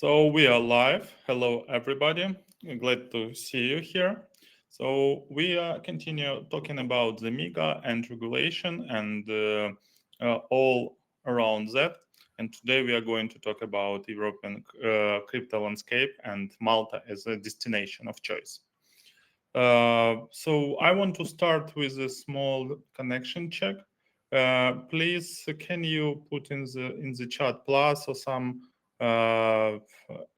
So we are live. Hello, everybody. Glad to see you here. So we continue talking about the MiCA and regulation and all around that. And today we are going to talk about European crypto landscape and Malta as a destination of choice. So I want to start with a small connection check. Please, can you put in the chat plus or some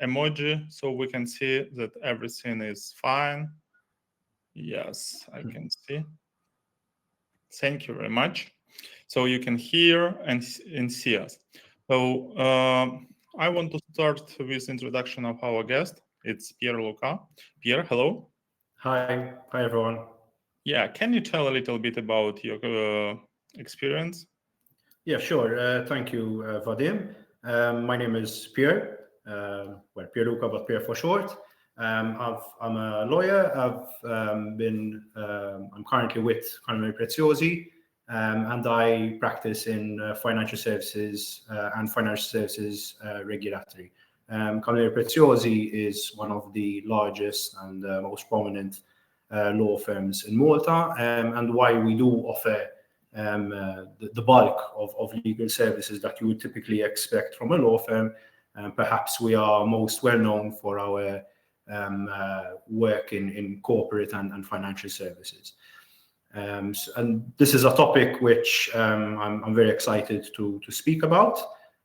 emoji so we can see that everything is fine? Yes, I can see. Thank you very much. So you can hear and see us. So I want to start with introduction of our guest. It's Pier Luca. Pier, hello. Hi everyone. Yeah, can you tell a little bit about your experience? Yeah, sure. Thank you, Vadym. My name is Pier, Pier Luca, but Pier for short. I'm a lawyer. I'm currently with Camilleri Preziosi, and I practice in financial services and financial services regulatory. Camilleri Preziosi is one of the largest and most prominent law firms in Malta, and why we do offer the bulk of legal services that you would typically expect from a law firm. Perhaps we are most well known for our work in corporate and financial services. And this is a topic which I'm very excited to speak about.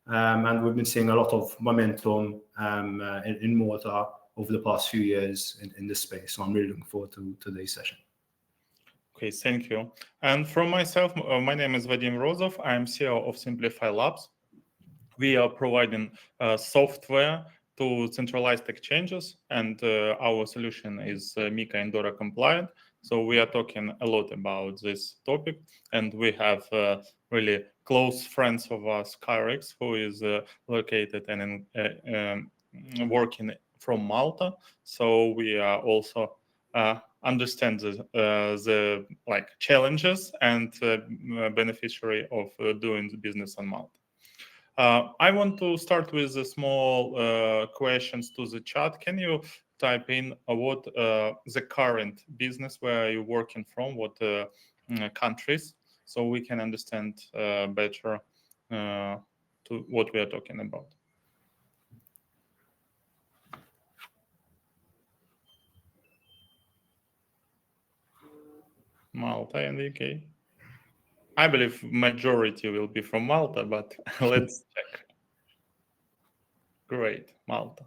And we've been seeing a lot of momentum in Malta over the past few years in this space. So I'm really looking forward to today's session. Okay, thank you. And from myself, my name is Vadym Rozov. I'm CEO of Simplify Labs. We are providing software to centralized exchanges, and our solution is MiCA and DORA compliant. So we are talking a lot about this topic, and we have really close friends of us, Kyrex, who is located and working from Malta. So we are also understand the challenges and beneficiary of doing the business on Malta. I want to start with the small questions to the chat. Can you type in what the current business where you're working from, what countries, so we can understand better to what we are talking about. Malta and the UK. I believe majority will be from Malta, but let's check. Great, Malta.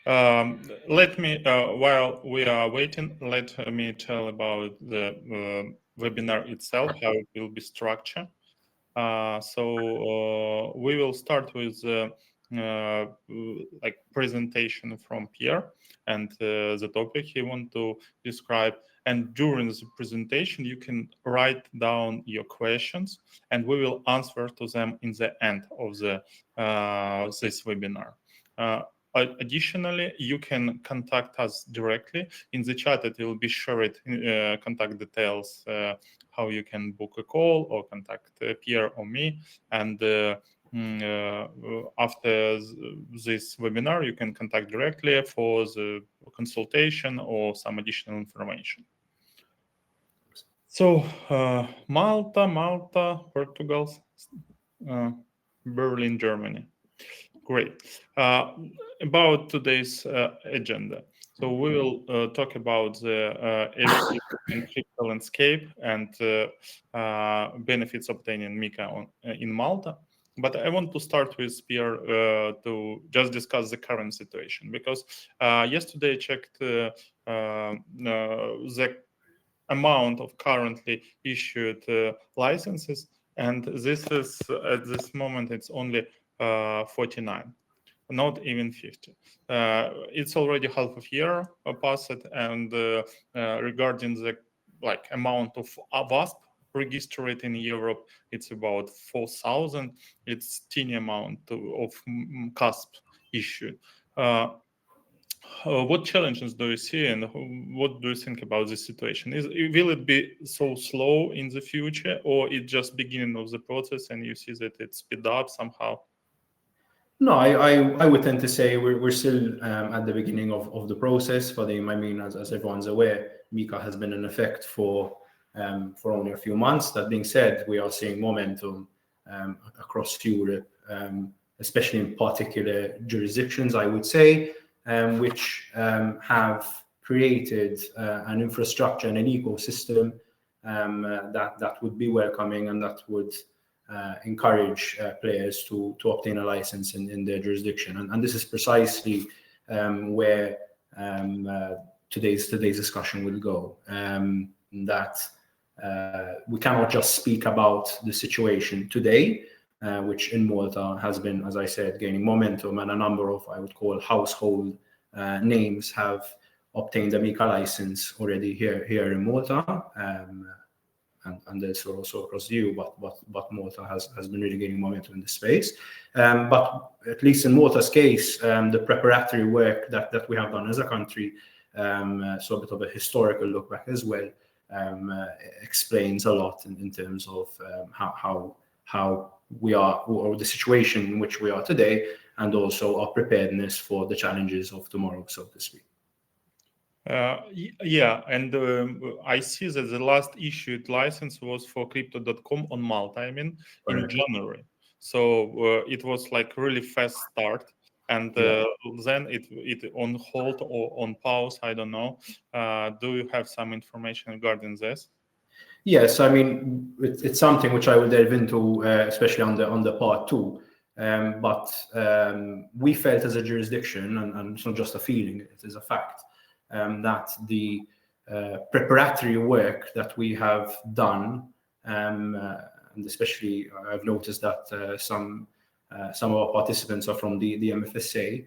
Let me, while we are waiting, let me tell about the webinar itself, how it will be structured. So we will start with presentation from Pierre and the topic he want to describe. And during the presentation, you can write down your questions, and we will answer to them in the end of the this webinar. Additionally, you can contact us directly in the chat. It will be shared contact details, how you can book a call or contact Pierre or me. And after this webinar, you can contact directly for the consultation or some additional information. So Malta, Portugal, Berlin, Germany. Great. About today's agenda. So we will talk about the crypto landscape and benefits obtaining MiCA in Malta. But I want to start with Pierre to just discuss the current situation, because yesterday I checked the amount of currently issued licenses, and this is at this moment it's only 49, not even 50. It's already half of year passed, and regarding the amount of WASP registered in Europe, it's about 4,000. It's teeny amount of CASP issued. What challenges do you see, and what do you think about this situation? Will it be so slow in the future, or it's just beginning of the process and you see that it speed up somehow? No, I would tend to say we're still at the beginning of the process. But I mean, as everyone's aware, MiCA has been in effect for only a few months. That being said, we are seeing momentum across Europe, especially in particular jurisdictions, I would say, which have created an infrastructure and an ecosystem that would be welcoming and that would encourage players to obtain a license in their jurisdiction. And this is precisely where today's discussion will go. That we cannot just speak about the situation today, which in Malta has been, as I said, gaining momentum, and a number of, I would call, household names have obtained a MiCA license already here in Malta. And there's also across the EU, but Malta has been really gaining momentum in this space. But at least in Malta's case, the preparatory work that we have done as a country, so a bit of a historical look back as well, explains a lot in terms of how we are, or the situation in which we are today, and also our preparedness for the challenges of tomorrow, so to speak. Yeah, and I see that the last issued license was for crypto.com on Malta, I mean, in January. So it was like really fast start. And then it on hold or on pause, I don't know. Do you have some information regarding this? Yes, I mean, it's something which I will delve into, especially on the part two. But we felt as a jurisdiction, and it's not just a feeling, it is a fact, that the preparatory work that we have done, and especially I've noticed that some of our participants are from the MFSA,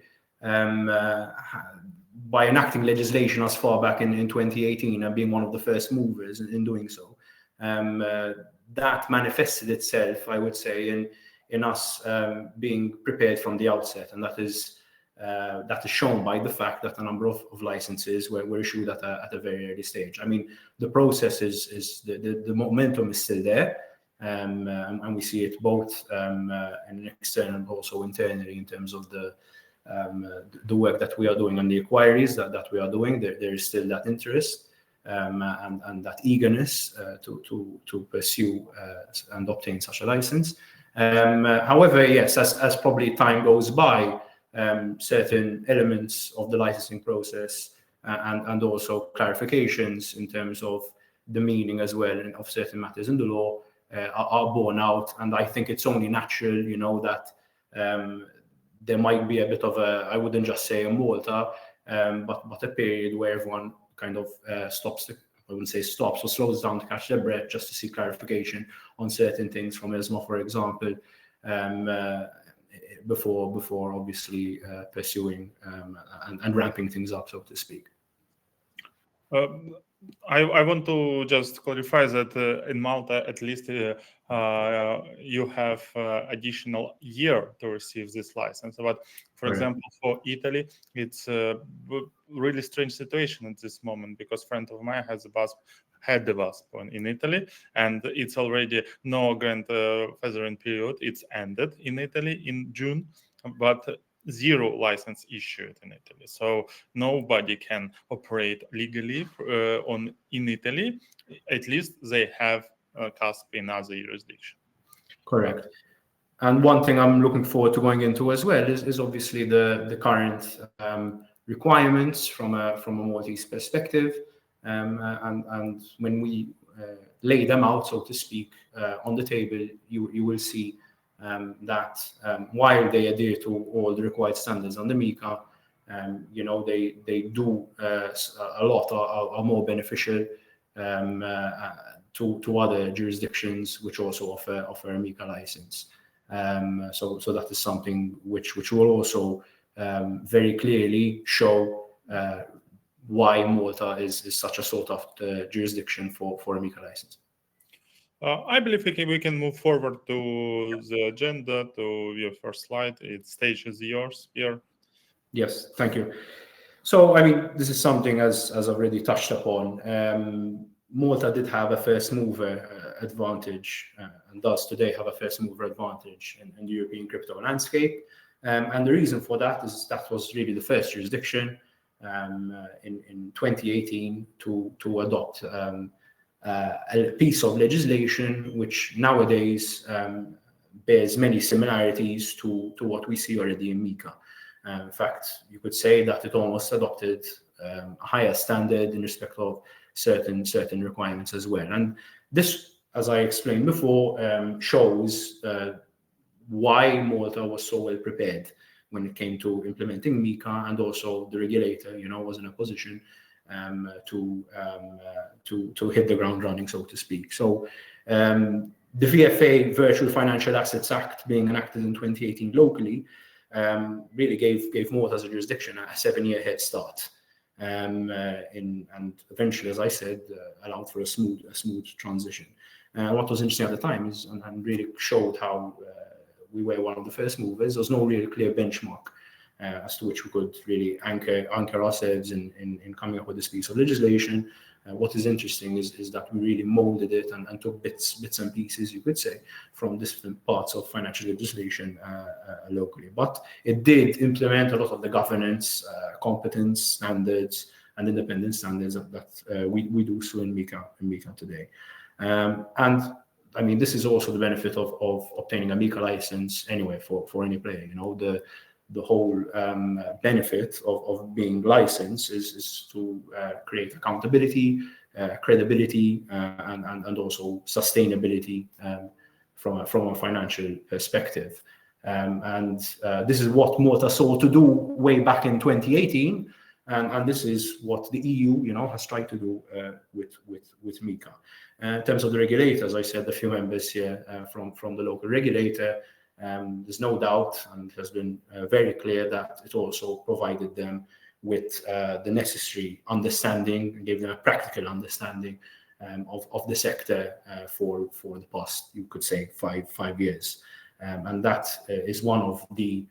by enacting legislation as far back in 2018 and being one of the first movers in doing so, that manifested itself, I would say, in us being prepared from the outset, and that is shown by the fact that a number of licenses were issued at a very early stage. I mean, the process is the momentum is still there, and we see it both in external and also internally in terms of the work that we are doing and the inquiries that we are doing. There is still that interest and that eagerness to pursue and obtain such a license. However, yes, as probably time goes by, certain elements of the licensing process and also clarifications in terms of the meaning as well of certain matters in the law are borne out. And I think it's only natural, that there might be a bit of I wouldn't just say a Malta, but a period where everyone kind of stops, I wouldn't say stops, or slows down to catch their breath just to see clarification on certain things from ESMA, for example, before obviously pursuing and ramping things up, so to speak. I want to just clarify that in Malta, at least you have additional year to receive this license. But for example, for Italy, it's a really strange situation at this moment, because a friend of mine had the VASP in Italy, and it's already no grandfathering period. It's ended in Italy in June, but zero license issued in Italy, so nobody can operate legally in Italy. At least they have a CASP in other jurisdiction. Correct. And one thing I'm looking forward to going into as well is obviously the current requirements from a Maltese perspective, and when we lay them out, so to speak, on the table, you will see that while they adhere to all the required standards on the MiCA, they do a lot are more beneficial to other jurisdictions which also offer a MiCA license. So that is something which will also very clearly show why Malta is such a sought after jurisdiction for a MiCA license. I believe we can move forward to the agenda, to your first slide. Stage is yours here. Yes, thank you. So, I mean, this is something, as I've already touched upon. Malta did have a first mover advantage, and does today have a first mover advantage in the European crypto landscape. And the reason for that is that was really the first jurisdiction in 2018 to adopt a piece of legislation which nowadays bears many similarities to what we see already in MiCA. In fact, you could say that it almost adopted a higher standard in respect of certain requirements as well. And this, as I explained before, shows why Malta was so well prepared when it came to implementing MiCA, and also the regulator, was in a position to hit the ground running, so to speak. So the VFA, Virtual Financial Assets Act, being enacted in 2018 locally, really gave Malta as a jurisdiction a 7-year head start, and eventually, as I said, allowed for a smooth transition. What was interesting at the time is, and really showed how we were one of the first movers. There was no really clear benchmark as to which we could really anchor ourselves in coming up with this piece of legislation. What is interesting is that we really molded it and took bits and pieces, you could say, from different parts of financial legislation locally. But it did implement a lot of the governance, competence standards, and independent standards that we do so in MiCA today. And I mean, this is also the benefit of obtaining a MiCA license anyway for any player. The whole benefit of being licensed is to create accountability, credibility, and also sustainability from a financial perspective. And this is what Malta sought to do way back in 2018, and this is what the EU, has tried to do with MiCA. In terms of the regulators, I said a few members here from the local regulator. There's no doubt, and it has been very clear that it also provided them with the necessary understanding and gave them a practical understanding of the sector for the past, you could say, five years. And that is one of the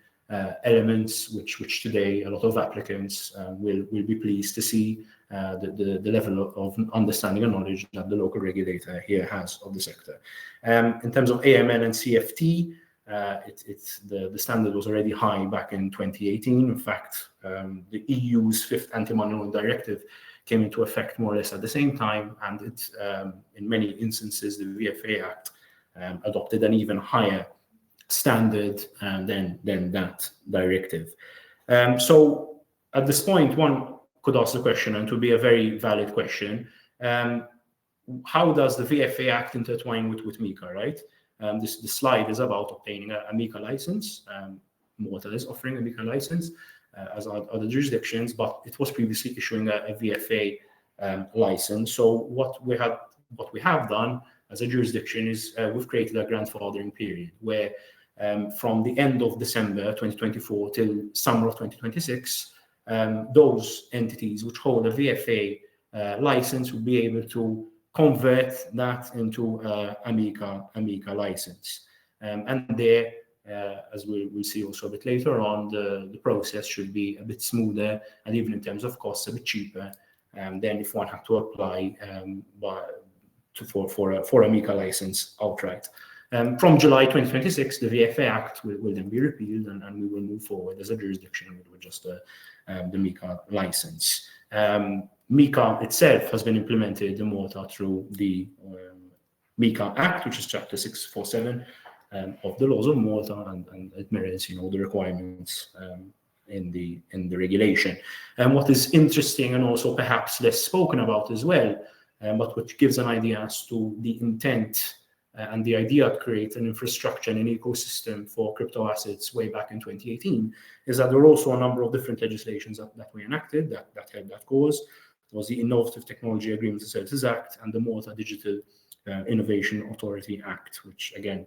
elements which today a lot of applicants will be pleased to see the level of understanding and knowledge that the local regulator here has of the sector. In terms of AML and CFT, the standard was already high back in 2018. In fact, the EU's fifth anti-money laundering directive came into effect more or less at the same time, and it, in many instances, the VFA Act adopted an even higher standard than that directive. So at this point, one could ask the question, and it would be a very valid question, how does the VFA Act intertwine with MiCA, right? This slide is about obtaining a MiCA license. Malta is offering a MiCA license, as are other jurisdictions, but it was previously issuing a VFA license. So what we have done as a jurisdiction is we've created a grandfathering period where from the end of December 2024 till summer of 2026, those entities which hold a VFA license will be able to convert that into a MiCA license. And there, as we'll see also a bit later on, the process should be a bit smoother, and even in terms of costs, a bit cheaper than if one had to apply for a MiCA license outright. From July 2026, the VFA Act will then be repealed, and we will move forward as a jurisdiction with just the MiCA license. MiCA itself has been implemented in Malta through the MiCA Act, which is Chapter 647 of the laws of Malta, and it mirrors, the requirements in the regulation. And what is interesting and also perhaps less spoken about as well, but which gives an idea as to the intent and the idea to create an infrastructure and an ecosystem for crypto assets way back in 2018, is that there were also a number of different legislations that were enacted that had that cause. There was the Innovative Technology Agreements and Services Act and the Malta Digital Innovation Authority Act, which again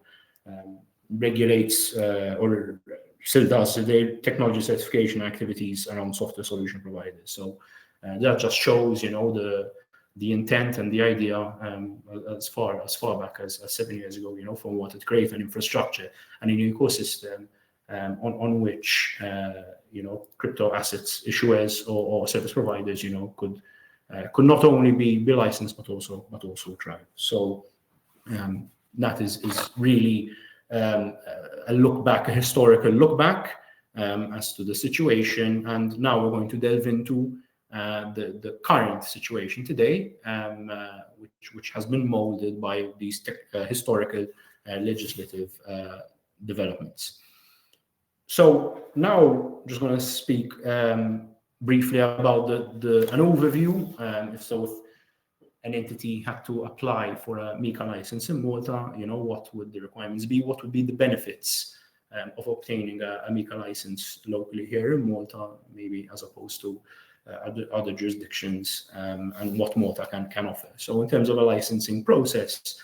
regulates or still does the technology certification activities around software solution providers. So that just shows, the intent and the idea as far back as 7 years ago, from what it create an infrastructure and an ecosystem on which crypto assets issuers or service providers could not only be licensed but also thrive. So that is really a look back, a historical look back as to the situation. And now we're going to delve into the current situation today, which has been molded by these historical legislative developments. So now just going to speak briefly about an overview. If an entity had to apply for a MiCA license in Malta, what would the requirements be? What would be the benefits of obtaining a MiCA license locally here in Malta, maybe as opposed to other jurisdictions, and what Malta can offer. So in terms of a licensing process,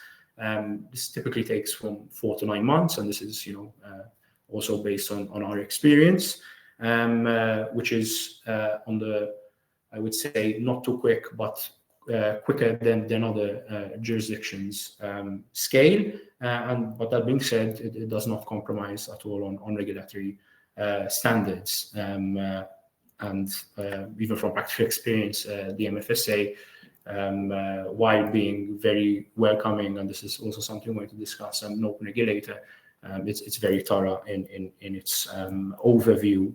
this typically takes from 4 to 9 months, and this is also based on our experience, which is I would say, not too quick, but quicker than other jurisdictions scale. But that being said, it does not compromise at all on regulatory standards. And even from practical experience, the MFSA, while being very welcoming, and this is also something we're going to discuss, an open regulator, it's very thorough in its overview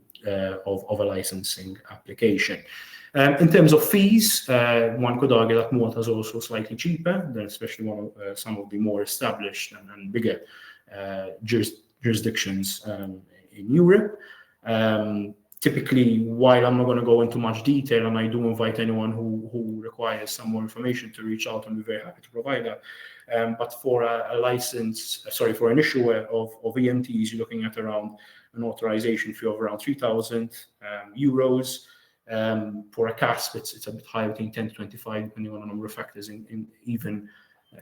of a licensing application. In terms of fees, one could argue that Malta is also slightly cheaper than especially some of the more established and bigger jurisdictions in Europe. Typically, while I'm not going to go into much detail, and I do invite anyone who requires some more information to reach out, and we're very happy to provide that. But for for an issuer of EMTs, you're looking at around an authorization fee of around 3,000 euros. For a CASP, it's a bit higher, between 10 to 25, depending on a number of factors,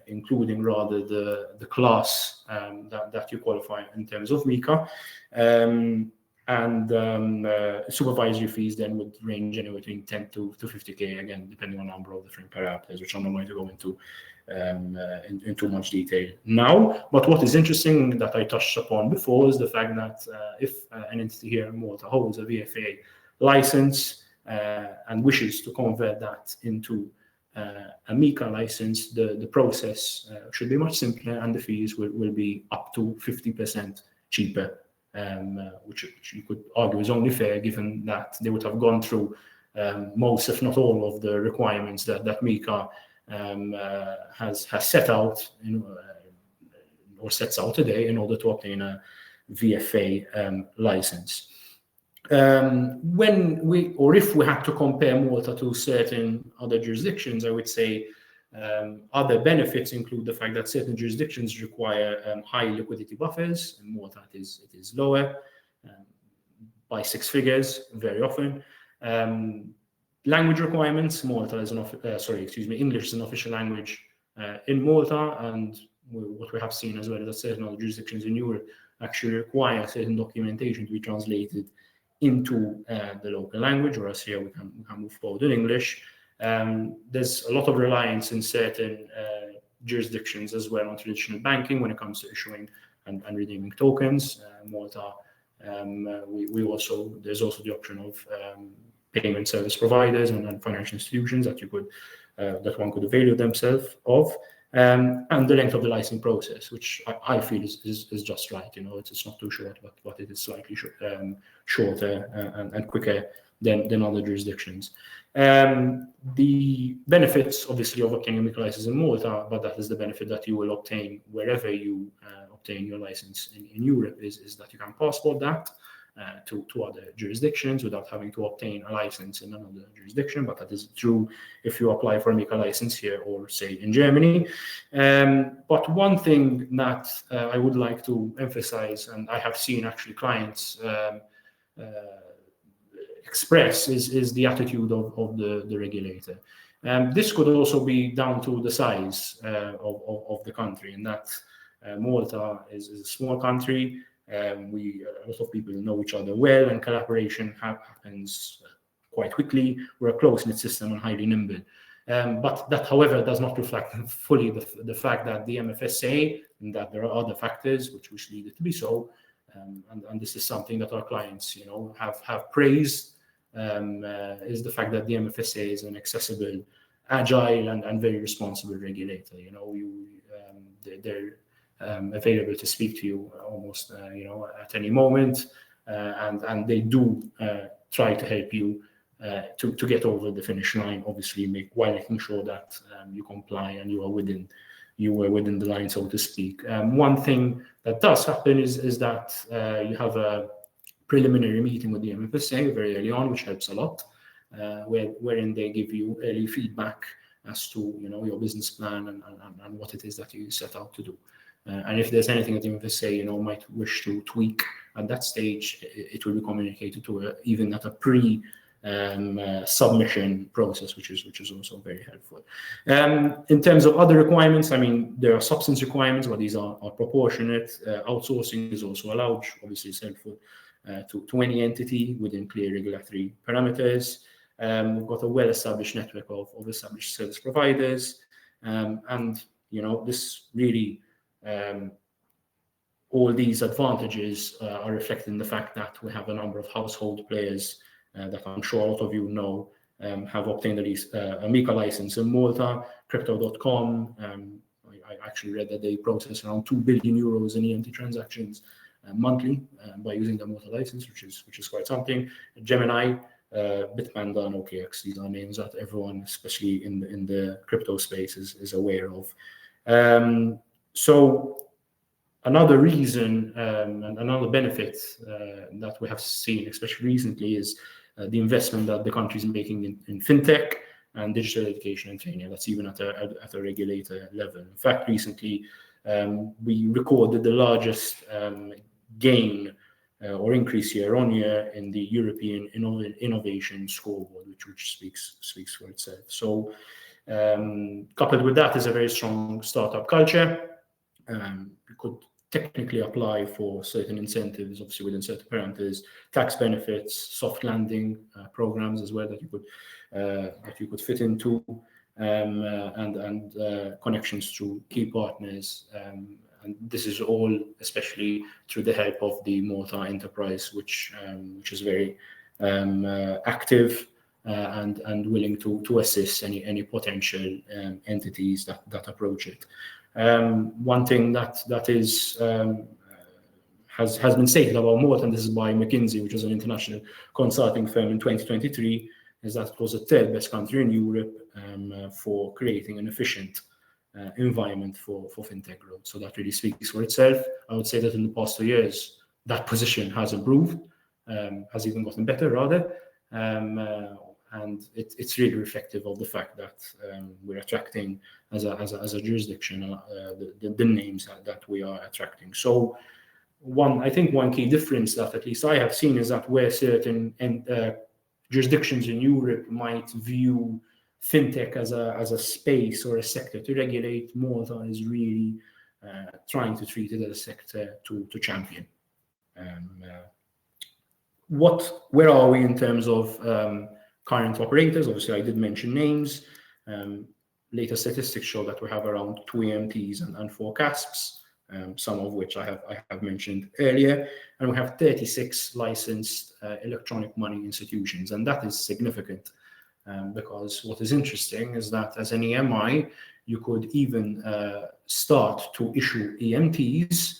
including rather the class that you qualify in terms of MiCA. And supervisory fees then would range anywhere between 10 to 50k, again, depending on a number of different parameters, which I'm not going to go into in too much detail now. But what is interesting that I touched upon before is the fact that if an entity here in Malta holds a VFA license and wishes to convert that into a MiCA license, the process should be much simpler, and the fees will be up to 50% cheaper. Which you could argue is only fair, given that they would have gone through most, if not all, of the requirements that MiCA has set out, or sets out today in order to obtain a VFA license. If we had to compare Malta to certain other jurisdictions, I would say other benefits include the fact that certain jurisdictions require high liquidity buffers. In Malta, it is lower by 6 figures very often. Language requirements: Malta is English is an official language in Malta, and what we have seen as well is that certain other jurisdictions in Europe actually require certain documentation to be translated into the local language, whereas here we can move forward in English. There's a lot of reliance in certain jurisdictions as well on traditional banking when it comes to issuing and redeeming tokens. Malta, there's also the option of payment service providers and financial institutions that one could avail themselves of, and the length of the licensing process, which I feel is just right. It's not too short, but it is slightly shorter and quicker than other jurisdictions. The benefits, obviously, of obtaining a MiCA license in Malta, but that is the benefit that you will obtain wherever you obtain your license in Europe, is that you can passport that to other jurisdictions without having to obtain a license in another jurisdiction. But that is true if you apply for a MiCA license here or, say, in Germany. But one thing that I would like to emphasize, and I have seen actually clients express, is the attitude of the regulator. This could also be down to the size of the country, in that Malta is a small country. A lot of people know each other well, and collaboration happens quite quickly. We're a close-knit system and highly nimble. But that, however, does not reflect fully the fact that the MFSA, and that there are other factors which lead it to be so. And this is something that our clients, have praised, is the fact that the MFSA is an accessible, agile, and very responsible regulator. They're available to speak to you almost, at any moment. and they do try to help you to get over the finish line, obviously, while making sure that you comply and you are within the line, so to speak. One thing that does happen is that you have a preliminary meeting with the MFSA very early on, which helps a lot, wherein they give you early feedback as to your business plan and what it is that you set out to do. And if there's anything that the MFSA might wish to tweak at that stage, it will be communicated to her, even at a submission process, which is also very helpful. In terms of other requirements, I mean, there are substance requirements, but these are proportionate. Outsourcing is also allowed, which obviously is helpful to any entity within clear regulatory parameters. We've got a well-established network of established service providers, and this really all these advantages are reflected in the fact that we have a number of household players that I'm sure a lot of you know have obtained a MiCA license in Malta. Crypto.com, I actually read that they process around 2 billion euros in EMT transactions monthly by using the Malta license, which is quite something. Gemini, Bitpanda, and OKX, these are names that everyone, especially in the crypto space, is aware of. So another reason and another benefit that we have seen, especially recently, is the investment that the country is making in fintech and digital education and training. That's even at a regulator level. In fact, recently we recorded the largest gain or increase year on year in the European Innovation Scoreboard, which speaks for itself. So coupled with that is a very strong startup culture. You could technically apply for certain incentives, obviously within certain parameters, tax benefits, soft landing programs as well that you could fit into, and connections to key partners. And this is all especially through the help of the Malta enterprise, which is very active and willing to assist any potential entities that approach it. One thing that is has been stated about Malta, and this is by McKinsey, which is an international consulting firm, in 2023, is that it was the third best country in Europe for creating an efficient environment for fintech growth. So that really speaks for itself. I would say that in the past 2 years, that position has improved, has even gotten better rather, and it's really reflective of the fact that we're attracting as a jurisdiction the names that we are attracting. So I think one key difference that at least I have seen is that where certain jurisdictions in Europe might view fintech as a space or a sector to regulate, Malta is really trying to treat it as a sector to champion. Where are we in terms of current operators? Obviously, I did mention names. Latest statistics show that we have around 2 EMTs and 4 CASPs, some of which I have mentioned earlier, and we have 36 licensed electronic money institutions, and that is significant. Because what is interesting is that as an EMI, you could even start to issue EMTs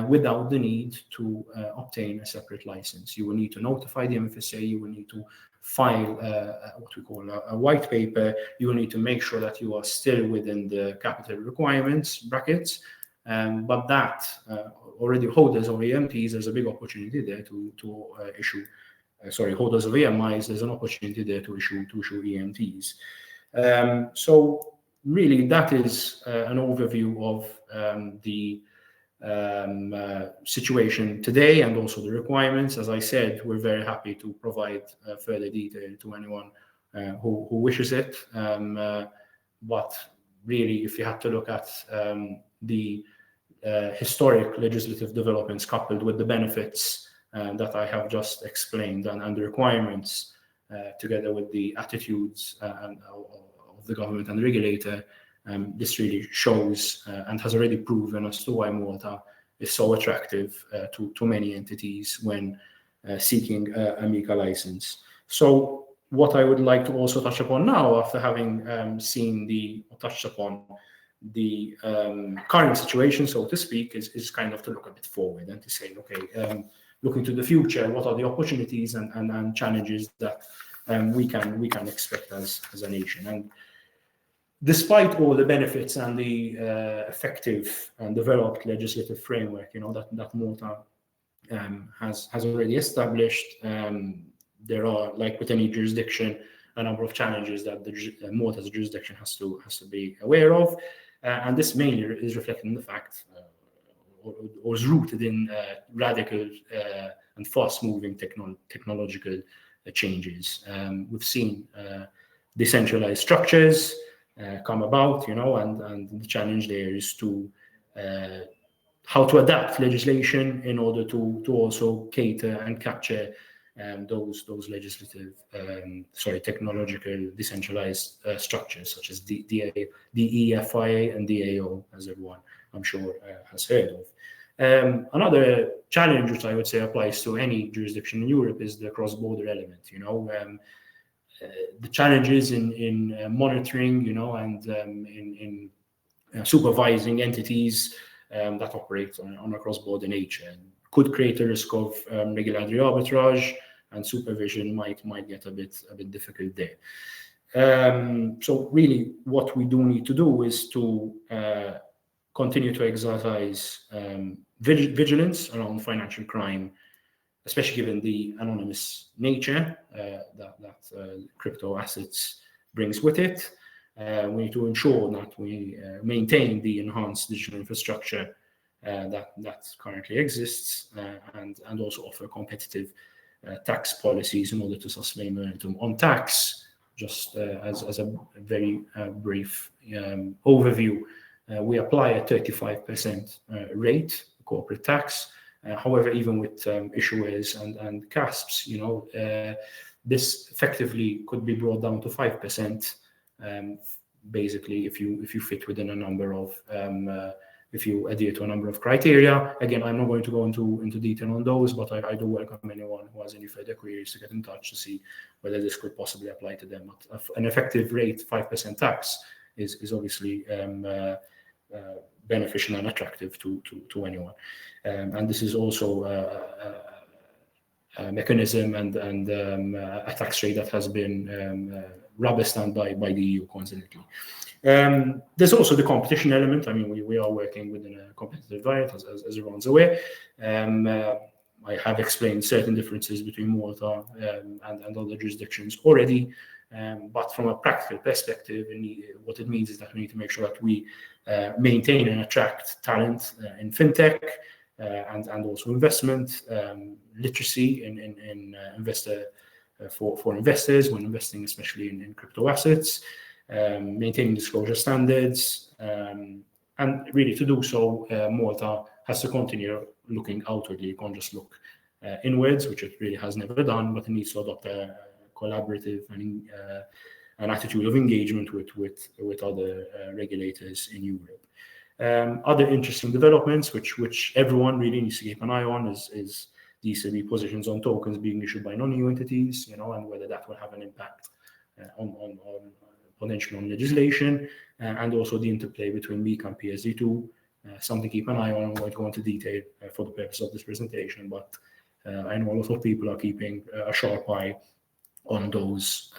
without the need to obtain a separate license. You will need to notify the MFSA, you will need to file what we call a white paper, you will need to make sure that you are still within the capital requirements brackets, but that already holders of EMTs, there's a big opportunity there to issue holders of EMIs, there's an opportunity there to issue EMTs. So really that is an overview of the situation today and also the requirements. As I said, we're very happy to provide further detail to anyone who wishes it. But really, if you had to look at the historic legislative developments coupled with the benefits that I have just explained and the requirements together with the attitudes of the government and the regulator, this really shows and has already proven as to why Malta is so attractive to many entities when seeking a MiCA license. So what I would like to also touch upon now, after having touched upon the current situation, so to speak, is kind of to look a bit forward and to say, okay, looking to the future, what are the opportunities and challenges that we can expect as a nation. And despite all the benefits and the effective and developed legislative framework, that Malta has already established, there are, like with any jurisdiction, a number of challenges that the Malta's jurisdiction has to be aware of, and this mainly is reflected in the fact, or is rooted in radical and fast-moving technological changes. We've seen decentralized structures come about, and the challenge there is to how to adapt legislation in order to also cater and capture those legislative, technological decentralized structures such as the EFIA and DAO, as everyone I'm sure has heard of. Another challenge which I would say applies to any jurisdiction in Europe is the cross-border element. The challenges in monitoring, and in supervising entities that operate on a cross-border nature could create a risk of regulatory arbitrage, and supervision might get a bit difficult there. So really, what we do need to do is to continue to exercise vigilance around financial crime, especially given the anonymous nature that crypto assets brings with it. We need to ensure that we maintain the enhanced digital infrastructure that currently exists, and also offer competitive tax policies in order to sustain momentum on tax. Just as a very brief overview, we apply a 35% rate corporate tax. However, even with issuers and CASPs, this effectively could be brought down to 5%. Basically, if you fit within a number of if you adhere to a number of criteria. Again, I'm not going to go into detail on those, but I do welcome anyone who has any further queries to get in touch to see whether this could possibly apply to them. But an effective rate, 5% tax, is obviously beneficial and attractive to anyone. And this is also a mechanism and a tax rate that has been rubber stamped by the EU constantly. There's also the competition element. I mean, we are working within a competitive environment, as everyone's aware. I have explained certain differences between Malta and other jurisdictions already. But from a practical perspective, what it means is that we need to make sure that we maintain and attract talent in fintech and also investment literacy in investor for investors when investing, especially in crypto assets, maintaining disclosure standards, and really to do so, Malta has to continue looking outwardly. It can't just look inwards, which it really has never done, but it needs to adopt a collaborative and an attitude of engagement with other regulators in Europe. Other interesting developments, which everyone really needs to keep an eye on, is the ECB positions on tokens being issued by non-EU entities, and whether that will have an impact on potentially on legislation, and also the interplay between MiCA and PSD2. Something to keep an eye on. I'm going to go into detail for the purpose of this presentation, but I know a lot of people are keeping a sharp eye on those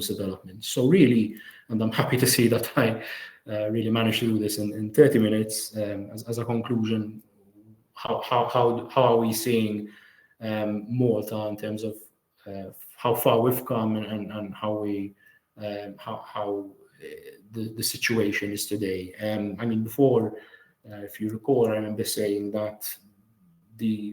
developments. So really, and I'm happy to see that I really managed to do this in 30 minutes. As a conclusion, how are we seeing Malta in terms of how far we've come and how we how the situation is today? I mean, before, if you recall, I remember saying that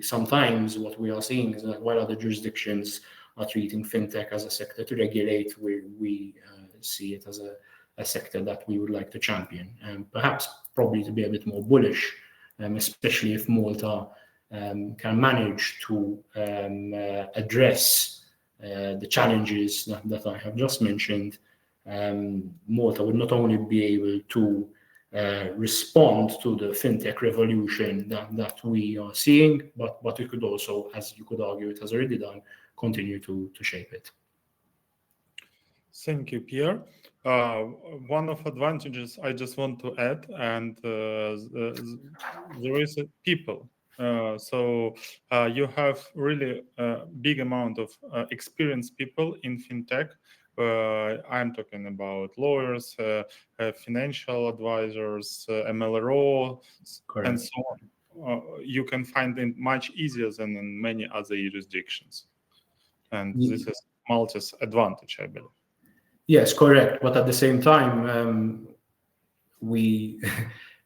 sometimes what we are seeing is that while other jurisdictions are treating fintech as a sector to regulate, we see it as a sector that we would like to champion, and perhaps probably to be a bit more bullish, especially if Malta can manage to address the challenges that I have just mentioned. Malta would not only be able to respond to the fintech revolution that we are seeing, but it could also, as you could argue it has already done, continue to shape it. Thank you, Pierre. One of advantages I just want to add, and there is people. So you have really a big amount of experienced people in fintech. I'm talking about lawyers, financial advisors, MLRO, and so on. You can find it much easier than in many other jurisdictions. And this is Malta's advantage, I believe. Yes, correct. But at the same time, we,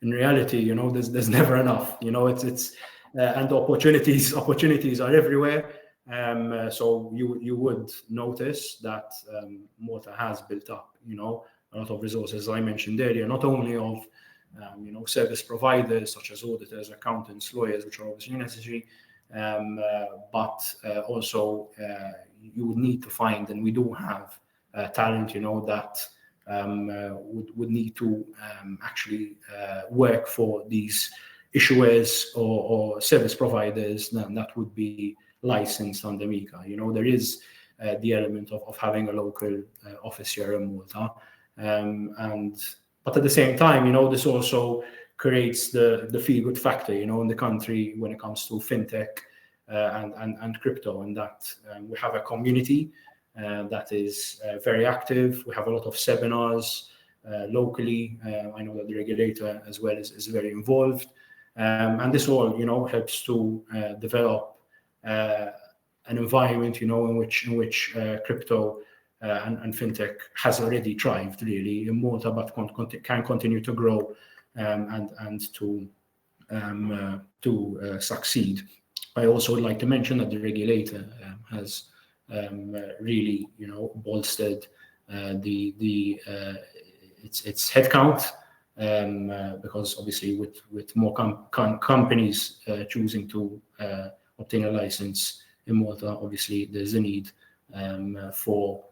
in reality, there's never enough. It's and opportunities are everywhere. So you would notice that Malta has built up, a lot of resources, as I mentioned earlier, not only of service providers such as auditors, accountants, lawyers, which are obviously necessary, but also you would need to find, and we do have talent, that would need to actually work for these issuers or service providers that would be licensed under MiCA. There is the element of having a local office here in Malta, but at the same time, this also creates the feel-good factor, in the country when it comes to fintech and crypto, and that we have a community that is very active. We have a lot of seminars locally. I know that the regulator as well is very involved, and this all helps to develop an environment in which crypto and fintech has already thrived really in Malta, but can continue to grow and to succeed. I also would like to mention that the regulator has really, bolstered its headcount, because obviously with more companies choosing to obtain a license in Malta, obviously there's a need for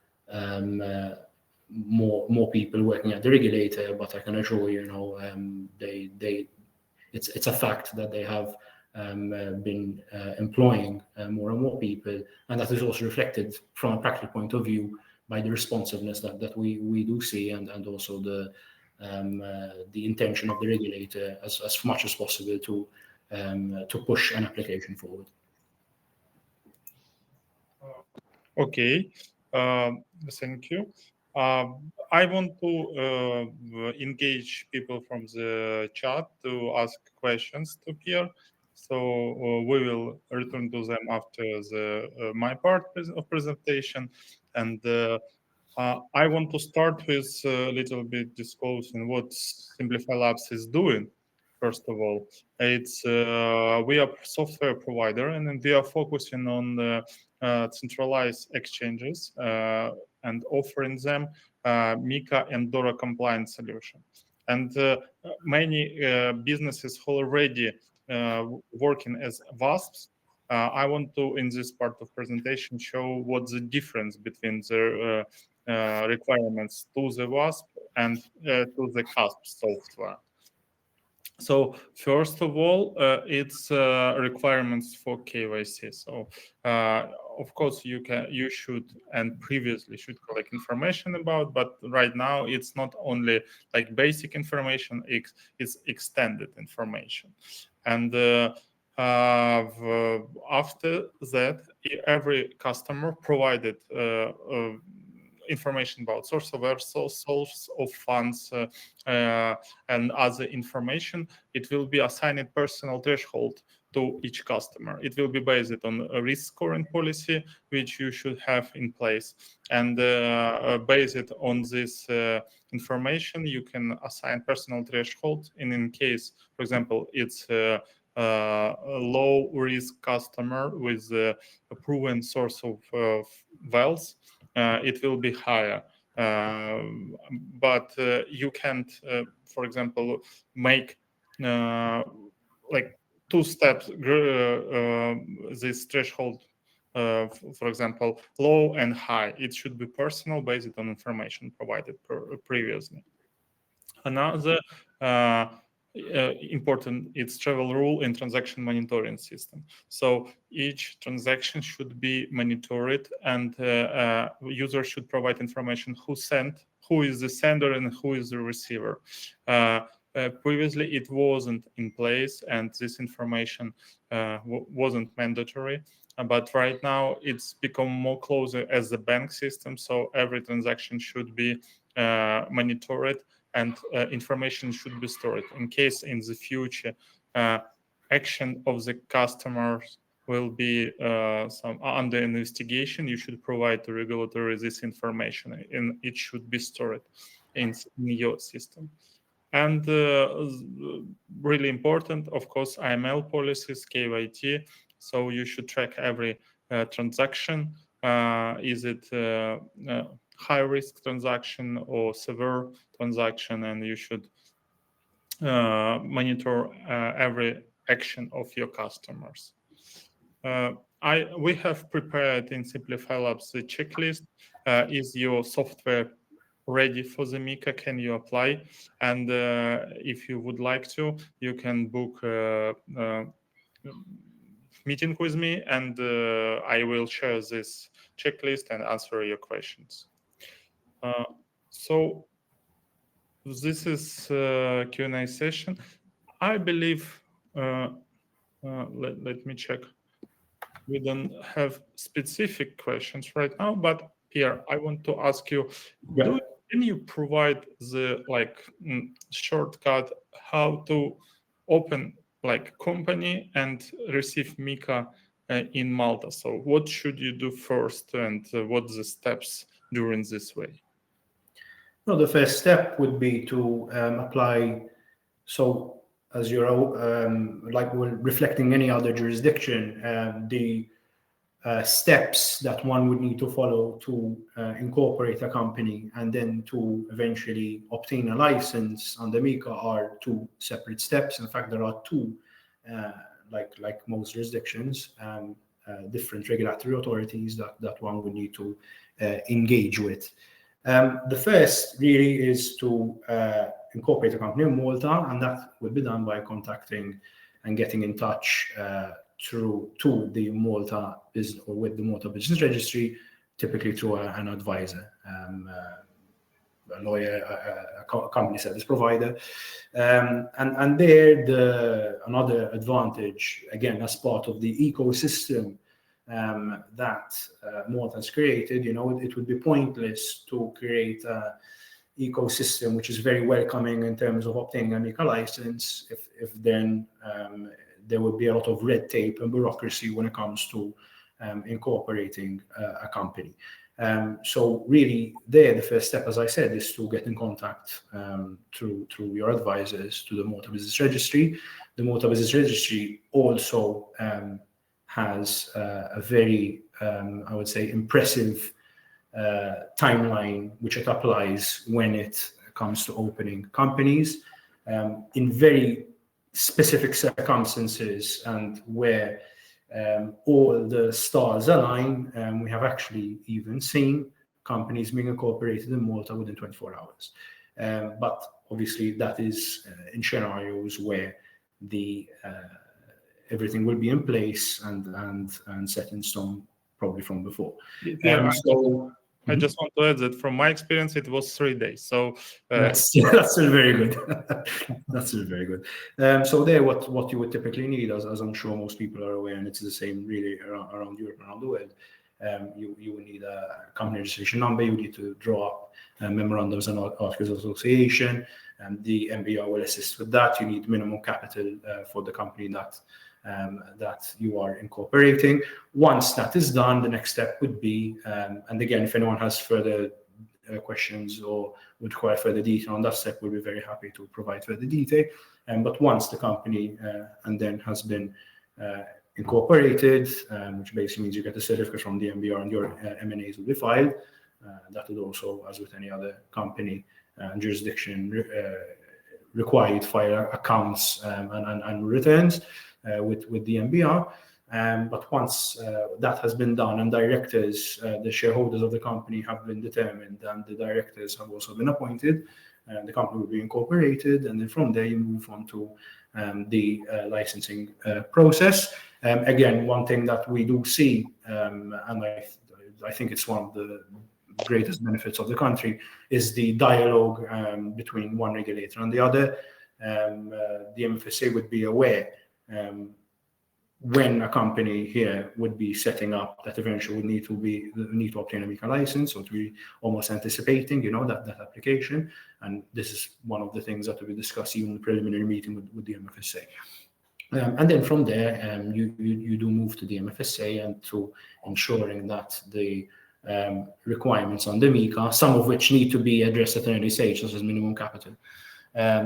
more people working at the regulator. But I can assure you, it's a fact that they have been employing more and more people, and that is also reflected from a practical point of view by the responsiveness that we do see, and also the intention of the regulator as much as possible to push an application forward. Okay, thank you. I want to engage people from the chat to ask questions to Pier. So we will return to them after my part of presentation. And I want to start with a little bit disclosing what Simplify Labs is doing. First of all, it's we are a software provider, and we are focusing on centralized exchanges and offering them MiCA and DORA compliant solution. And many businesses already working as WASPs. I want to, in this part of presentation, show what the difference between the requirements to the WASP and to the CASP software. So first of all, it's requirements for KYC. So of course you should and previously should collect information about, but right now it's not only like basic information, it's extended information. And after that, every customer provided information about source of funds and other information. It will be assigned a personal threshold to each customer. It will be based on a risk scoring policy, which you should have in place. And based on this information, you can assign personal threshold. And in case, for example, it's a low risk customer with a proven source of wealth, it will be higher. But you can't, for example, make like two steps this threshold, for example, low and high. It should be personal based on information provided previously. Another important it's travel rule and transaction monitoring system. So each transaction should be monitored, and user should provide information who sent, who is the sender, and who is the receiver. Previously, it wasn't in place, and this information wasn't mandatory. But right now, it's become more closer as a bank system, so every transaction should be monitored, and information should be stored in case in the future action of the customers will be some under investigation. You should provide the regulator this information, and it should be stored in your system. And really important, of course, AML policies, KYT. So you should track every transaction. Is it high risk transaction or severe transaction? And you should monitor every action of your customers. We have prepared in Simplify Labs the checklist. Is your software ready for the MiCA? Can you apply? And if you would like to, you can book a meeting with me, and I will share this checklist and answer your questions. So this is a Q&A session. I believe, let me check. We don't have specific questions right now, but Pierre, I want to ask you, can you provide the shortcut how to open company and receive MiCA in Malta? So what should you do first, and what's the steps during this way? No, the first step would be to apply. So as you're we're reflecting any other jurisdiction, the steps that one would need to follow to incorporate a company and then to eventually obtain a license under MiCA are two separate steps. In fact, there are two, like most jurisdictions, different regulatory authorities that one would need to engage with. The first really is to incorporate a company in Malta, and that would be done by contacting and getting in touch to the Malta business or with the Malta Business Registry, typically through an advisor, a lawyer, a company service provider, and there another advantage, again, as part of the ecosystem that Malta has created. It would be pointless to create an ecosystem which is very welcoming in terms of obtaining a MiCA license if then there would be a lot of red tape and bureaucracy when it comes to incorporating a company. So really the first step, as I said, is to get in contact through your advisors to the Malta Business Registry. The Malta Business Registry also has a very, I would say, impressive timeline which it applies when it comes to opening companies in very specific circumstances, and where all the stars align. We have actually even seen companies being incorporated in Malta within 24 hours. But obviously that is in scenarios where everything will be in place and set in stone probably from before. I just want to add that from my experience, it was 3 days. So that's still very good. That's still very good. So there, what you would typically need, as I'm sure most people are aware, and it's the same really around Europe, around the world, you would need a company registration number. You need to draw up memorandums and articles of association, and the MBR will assist with that. You need minimum capital for the company that you are incorporating. Once that is done, the next step would be, and again, if anyone has further questions or would require further detail on that step, we'll be very happy to provide further detail. But once the company and then has been incorporated, which basically means you get a certificate from the MBR and your M&As will be filed. That would also, as with any other company and jurisdiction, require you to file accounts and returns with the MBR. But once that has been done and directors, the shareholders of the company have been determined and the directors have also been appointed, the company will be incorporated, and then from there you move on to the licensing process. Again, one thing that we do see, and I think it's one of the greatest benefits of the country, is the dialogue between one regulator and the other. the MFSA would be aware when a company here would be setting up that eventually would need to obtain a MiCA license, or to be almost anticipating, that application. And this is one of the things that we discuss even in the preliminary meeting with the MFSA. And then from there, you do move to the MFSA and to ensuring that the requirements on the MiCA, some of which need to be addressed at an early stage, such as minimum capital, at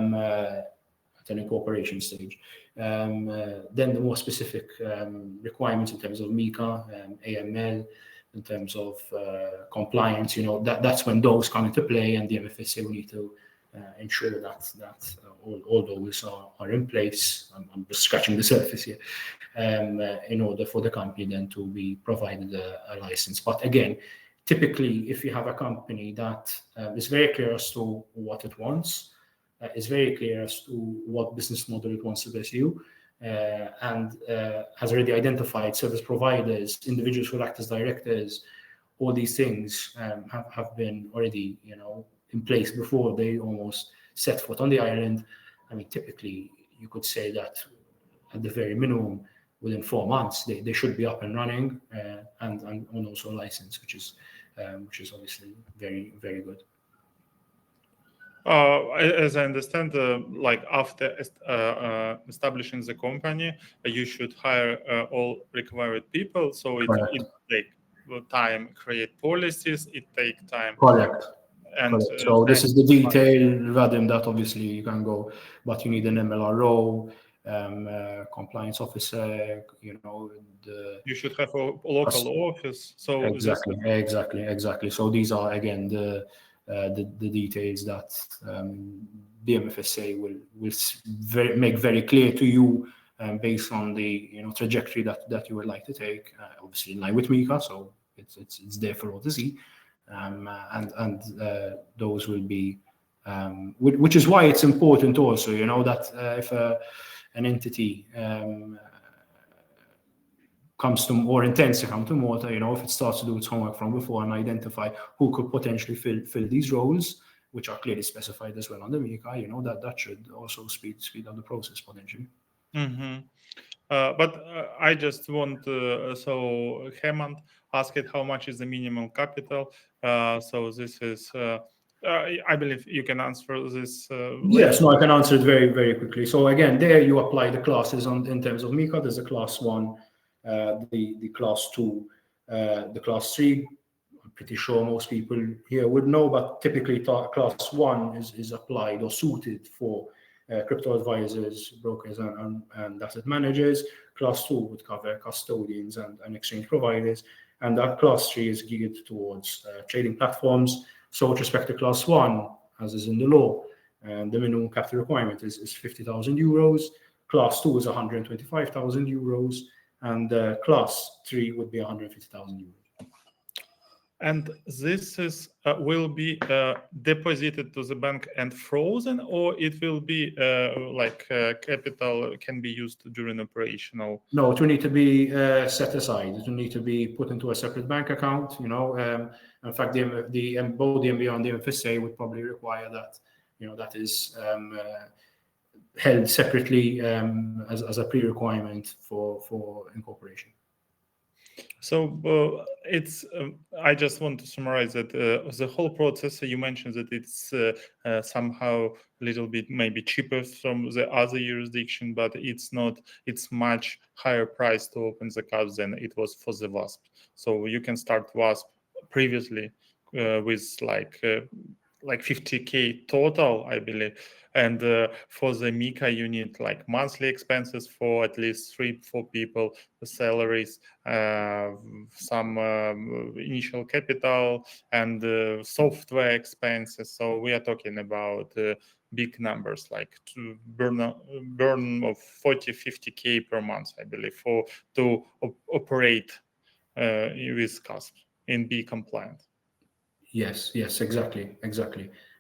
an incorporation stage. Then the more specific requirements in terms of MiCA, AML, in terms of compliance, that's when those come into play, and the MFSA will need to ensure that all those are in place. I'm just scratching the surface here, in order for the company then to be provided a license. But again, typically, if you have a company that is very clear as to what it wants, is very clear as to what business model it wants to pursue, and has already identified service providers, individuals who act as directors, all these things have been already, in place before they almost set foot on the island. I mean, typically, you could say that at the very minimum, within 4 months, they should be up and running, and also a license, which is obviously very, very good. As I understand, after establishing the company, you should hire all required people. So it takes time create policies. It takes time. Correct. And so this is the detail, Vadym, that obviously you can go, but you need an MLRO, compliance officer. You should have a local office. So exactly. So these are again the details that the MFSA will make very clear to you, based on the trajectory that you would like to take. Obviously in line with MiCA, so it's there for all to see. And those will be, which is why it's important also, that if an entity comes to or intends to come to Malta, if it starts to do its homework from before and identify who could potentially fill these roles, which are clearly specified as well on the MiCA, that should also speed up the process potentially. Mm-hmm. But I just want so Hemant asked how much is the minimum capital. So this is, I believe you can answer this. Yes, no, I can answer it very, very quickly. So again, there you apply the classes in terms of MiCA. There's a class 1, the class 2, the class 3. I'm pretty sure most people here would know, but typically class 1 is applied or suited for crypto advisors, brokers, and asset managers. Class 2 would cover custodians and exchange providers, and that class 3 is geared towards trading platforms. So with respect to class 1, as is in the law, the minimum capital requirement is 50,000 euros. Class 2 is 125,000 euros, and class 3 would be 150,000 euros. And this is will be deposited to the bank and frozen, or it will be capital can be used during operational? No, it will need to be set aside. It will need to be put into a separate bank account. In fact, both the MBO and the MFSA would probably require that. That is held separately as a pre-requirement for incorporation. So it's. I just want to summarize that the whole process. You mentioned that it's somehow a little bit maybe cheaper from the other jurisdiction, but it's not. It's much higher price to open the accounts than it was for the WASP. So you can start WASP previously with like 50K total, I believe. And for the MiCA, you need like monthly expenses for at least 3-4 people, the salaries, some initial capital, and software expenses. So we are talking about big numbers, like to burn of 40-50K per month, I believe, to operate with CASP and be compliant. Yes, exactly.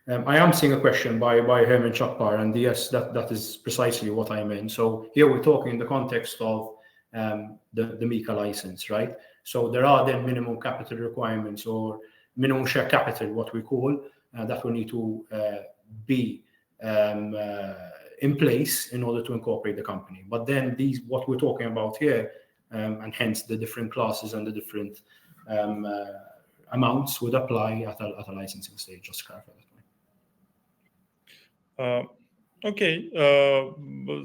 I am seeing a question by Herman Chapar, and yes, that is precisely what I meant. So here we're talking in the context of the MiCA license, right? So there are then minimum capital requirements or minimum share capital, what we call, that will need to be in place in order to incorporate the company. But then what we're talking about here, and hence the different classes and the different amounts would apply at a licensing stage, just to clarify that point. Okay,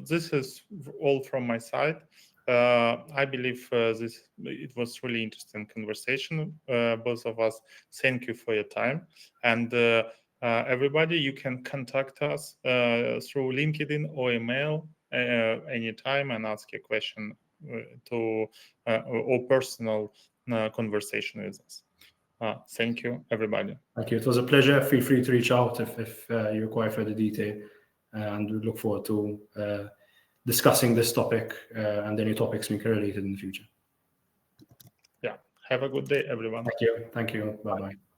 this is all from my side. I believe it was really interesting conversation, both of us. Thank you for your time. And everybody, you can contact us through LinkedIn or email anytime and ask a question or personal conversation with us. Thank you, everybody. Thank you. It was a pleasure. Feel free to reach out if you require further detail, and we look forward to discussing this topic and any topics MiCA related in the future. Yeah. Have a good day, everyone. Thank you. Thank you. Bye-bye.